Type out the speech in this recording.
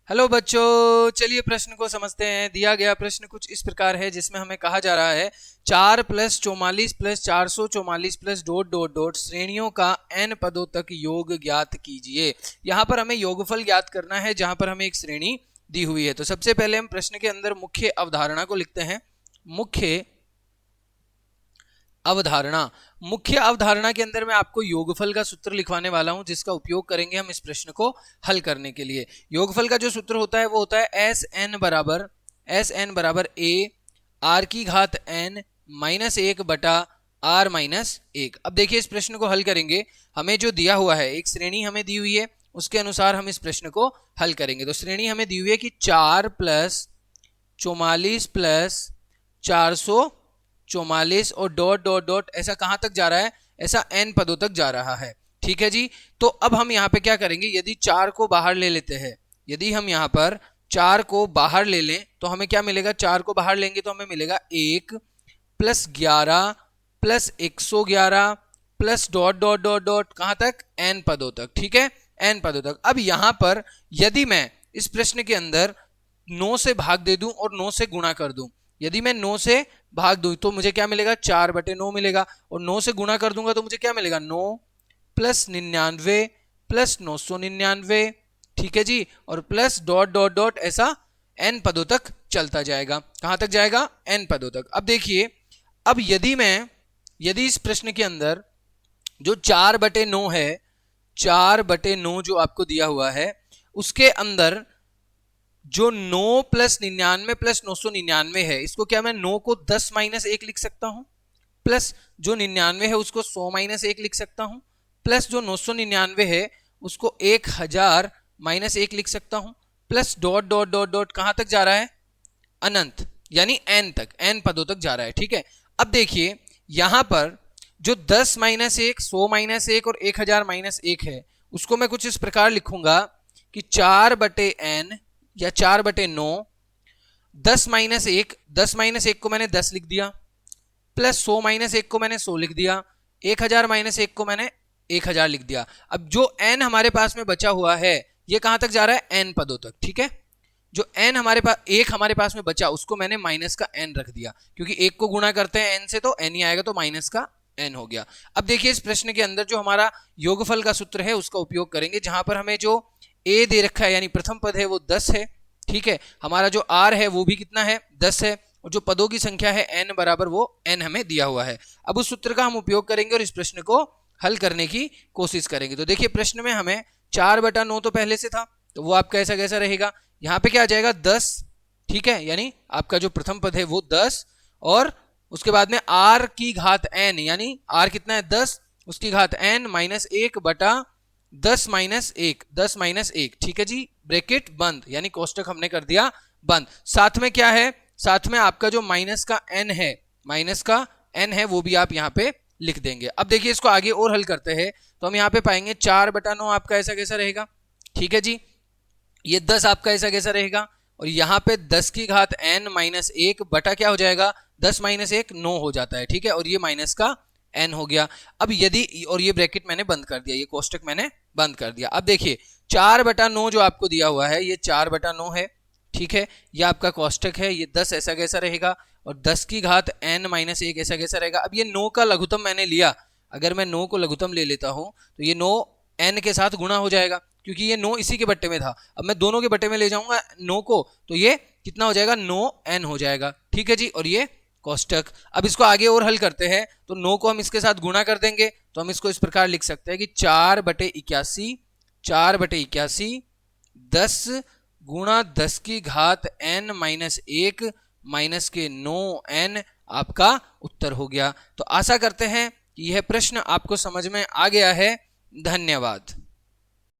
Hello बच्चों, चलिए प्रश्न को समझते हैं। दिया गया प्रश्न कुछ इस प्रकार है जिसमें हमें कहा जा रहा है 4 + 44 + 444 + डॉट डॉट डॉट श्रेणियों का n पदों तक योग ज्ञात कीजिए। यहाँ पर हमें योगफल ज्ञात करना है जहां पर हमें एक श्रेणी दी हुई है। तो सबसे पहले हम प्रश्न के अंदर मुख्य अवधारणा को लिखते हैं। मुख्य अवधारणा के अंदर मैं आपको योगफल का सूत्र लिखवाने वाला हूं जिसका उपयोग करेंगे हम इस प्रश्न को हल करने के लिए। योगफल का जो सूत्र होता है वो होता है SN बराबर A R की घात n माइनस 1 बटा R माइनस 1। अब देखिए इस प्रश्न को हल करेंगे। हमें जो दिया हुआ है एक श्रेणी हमें दी हुई है, उसके अनुसार हम इस प्रश्न को हल करेंगे। तो श्रेणी हमें दी हुई है कि 4 + 44 + 444 और डॉट डॉट डॉट ऐसा कहां तक जा रहा है, ऐसा n पदों तक जा रहा है। ठीक है जी। तो अब हम यहाँ पे क्या करेंगे, यदि 4 को बाहर ले लेते हैं, यदि हम यहाँ पर 4 को बाहर ले लें तो हमें क्या मिलेगा, 4 को बाहर लेंगे तो हमें मिलेगा 1 + 11 + 111 + डॉट डॉट डॉट डॉट कहां तक, n पदों तक। ठीक है, n पदों तक। अब यहां पर यदि मैं इस प्रश्न के अंदर 9 से भाग दे दूं और 9 से गुणा कर दूं, यदि मैं 9 से भाग दूं तो मुझे क्या मिलेगा, 4/9 मिलेगा। और 9 से गुणा कर दूंगा तो मुझे क्या मिलेगा, 9 + 99 + 999। ठीक है जी। और प्लस डॉट डॉट डॉट ऐसा n पदों तक चलता जाएगा। कहां तक जाएगा, n पदों तक। अब देखिए, अब यदि इस प्रश्न के अंदर जो 4/9 है, 4/9 जो आपको दिया हुआ है, उसके अंदर जो 9 + 99 + 999 है, इसको क्या मैं 9 को 10 - 1 लिख सकता हूं, प्लस जो 99 है उसको 100 - 1 लिख सकता हूं, प्लस जो 999 है उसको 1000 - 1 लिख सकता हूं, plus dot dot dot dot कहां तक जा रहा है, अनंत, यानी n तक, n पदों तक जा रहा है। ठीक है। अब देखिए यहां पर जो 10 - 1 100 - 1 और 1000 - 1 है, उसको मैं कुछ इस प्रकार लिखूंगा कि 4/n या 4/9 10 - 1, 10 - 1 को मैंने 10 लिख दिया, प्लस 100 - 1 को मैंने 100 लिख दिया, 1000 - 1 को मैंने 1000 लिख दिया। अब जो n हमारे पास में बचा हुआ है ये कहां तक जा रहा है, n पदों तक। ठीक है। जो n हमारे पास, एक हमारे पास में बचा, उसको मैंने माइनस का n रख दिया, क्योंकि एक को गुणा करते हैं n से तो n ही आएगा, तो माइनस का n हो गया। अब देखिए इस प्रश्न के अंदर जो हमारा योगफल का सूत्र है उसका उपयोग करेंगे, जहां पर हमें जो a दे रखा है यानी प्रथम पद है वो 10 है। ठीक है। हमारा जो r है वो भी कितना है, 10 है। और जो पदों की संख्या है n बराबर वो n हमें दिया हुआ है। अब उस सूत्र का हम उपयोग करेंगे और इस प्रश्न को हल करने की कोशिश करेंगे। तो देखिए प्रश्न में हमें 4/9 तो पहले से था, तो वो आपका ऐसा कैसा रहेगा, यहाँ पे क्या आ जाएगा 10। ठीक है, यानी आपका जो प्रथम पद है वो 10, और उसके बाद में r की घात n, यानी r कितना है 10, उसकी घात n -1 बटा 10 - 1, 10 - 1। ठीक है जी। ब्रैकेट बंद, यानी कोष्टक हमने कर दिया बंद। साथ में क्या है, साथ में आपका जो माइनस का n है, माइनस का n है वो भी आप यहाँ पे लिख देंगे। अब देखिए इसको आगे और हल करते हैं तो हम यहाँ पे पाएंगे 4/9 आपका ऐसा कैसा रहेगा। ठीक है जी। ये 10 आपका ऐसा कैसा रहेगा, और यहाँ पे 10 की घात n -1 बटा क्या हो जाएगा, 10 - 1 9 हो जाता है। ठीक है। और ये माइनस का n हो गया। अब यदि, और ये ब्रैकेट मैंने बंद कर दिया, ये कोष्टक मैंने बंद कर दिया। अब देखिए 4/9 जो आपको दिया हुआ है ये 4/9 है। ठीक है। ये आपका कोष्टक है, ये 10 ऐसा कैसा रहेगा, और 10 की घात n -1 ऐसा कैसा रहेगा। अब ये 9 का लघुत्तम मैंने लिया, अगर मैं 9 को लघुत्तम ले लेता हूं तो ये 9 n के साथ गुणा हो जाएगा, क्योंकि ये 9 इसी के बट्टे में था। अब मैं दोनों के बट्टे में ले जाऊंगा 9 को, तो ये कितना हो जाएगा, 9n हो जाएगा। ठीक है जी। और ये कोष्टक। अब इसको आगे और हल करते हैं तो 9 को हम इसके साथ गुणा कर देंगे, तो हम इसको इस प्रकार लिख सकते हैं कि 4/81 10 गुणा 10 की घात n -1 माइनस के 9n आपका उत्तर हो गया। तो आशा करते हैं कि यह प्रश्न आपको समझ में आ गया है। धन्यवाद।